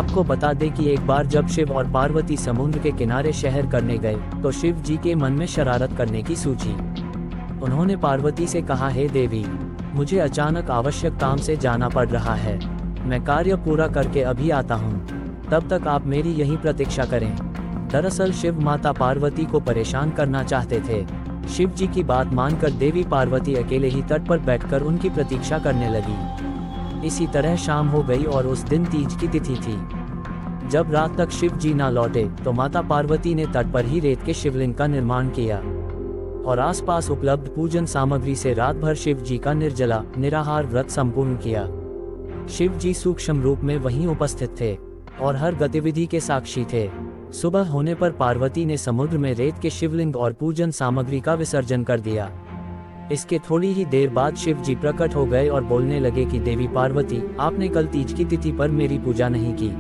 आपको बता दें कि एक बार जब शिव और पार्वती समुद्र के किनारे शहर करने गए तो शिव जी के मन में शरारत करने की सूझी। उन्होंने पार्वती से कहा, हे देवी, मुझे अचानक आवश्यक काम से जाना पड़ रहा है, मैं कार्य पूरा करके अभी आता हूँ, तब तक आप मेरी यहीं प्रतीक्षा करें। दरअसल शिव माता पार्वती को परेशान करना चाहते थे। शिव जी की बात मानकर देवी पार्वती अकेले ही तट पर बैठकर उनकी प्रतीक्षा करने लगी। इसी तरह शाम हो गई और उस दिन तीज की तिथि थी। जब रात तक शिव जी ना लौटे तो माता पार्वती ने तट पर ही रेत के शिवलिंग का निर्माण किया और आसपास उपलब्ध पूजन सामग्री से रात भर शिव जी का निर्जला निराहार व्रत संपूर्ण किया। शिव जी सूक्ष्म रूप में वहीं उपस्थित थे और हर गतिविधि के साक्षी थे। सुबह होने पर पार्वती ने समुद्र में रेत के शिवलिंग और पूजन सामग्री का विसर्जन कर दिया। इसके थोड़ी ही देर बाद शिव जी प्रकट हो गए और बोलने लगे कि देवी पार्वती, आपने कल तीज की तिथि पर मेरी पूजा नहीं की।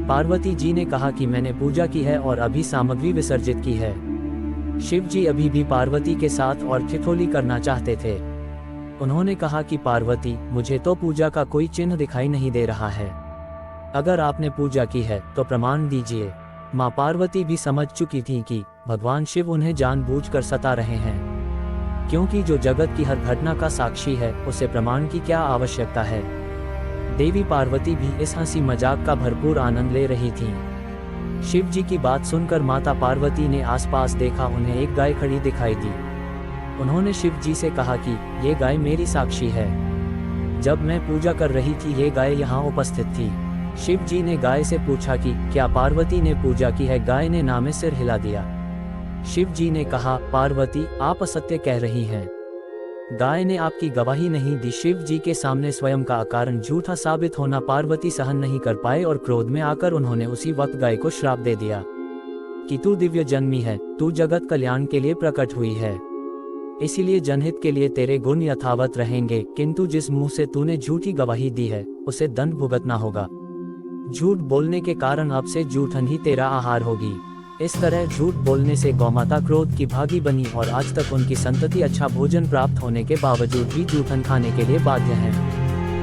पार्वती जी ने कहा कि मैंने पूजा की है और अभी सामग्री विसर्जित की है। शिव जी अभी भी पार्वती के साथ और ठिठोली करना चाहते थे। उन्होंने कहा कि पार्वती, मुझे तो पूजा का कोई चिन्ह दिखाई नहीं दे रहा है, अगर आपने पूजा की है तो प्रमाण दीजिए। मां पार्वती भी समझ चुकी थी कि भगवान शिव उन्हें जानबूझकर सता रहे हैं, क्योंकि जो जगत की हर घटना का साक्षी है उसे प्रमाण की क्या आवश्यकता है। देवी पार्वती भी इस हंसी मजाक का भरपूर आनंद ले रही थीं। शिव जी की बात सुनकर माता पार्वती ने आसपास देखा, उन्हें एक गाय खड़ी दिखाई दी। उन्होंने शिव जी से कहा कि ये गाय मेरी साक्षी है, जब मैं पूजा कर रही थी ये गाय यहाँ उपस्थित थी। शिव जी ने गाय से पूछा कि क्या पार्वती ने पूजा की है। गाय ने ना में सिर हिला दिया। शिव जी ने कहा, पार्वती, आप असत्य कह रही हैं। गाय ने आपकी गवाही नहीं दी। शिव जी के सामने स्वयं का अकारण झूठा साबित होना पार्वती सहन नहीं कर पाए और क्रोध में आकर उन्होंने उसी वक्त गाय को श्राप दे दिया कि तू दिव्य जन्मी है, तू जगत कल्याण के लिए प्रकट हुई है, इसीलिए जनहित के लिए तेरे गुण यथावत रहेंगे, किंतु जिस मुंह से तूने झूठी गवाही दी है उसे दंड भुगतना होगा। झूठ बोलने के कारण अब से जूठन ही तेरा आहार होगी। इस तरह झूठ बोलने से गौमाता क्रोध की भागी बनी और आज तक उनकी संतति अच्छा भोजन प्राप्त होने के बावजूद भी जूठन खाने के लिए बाध्य है।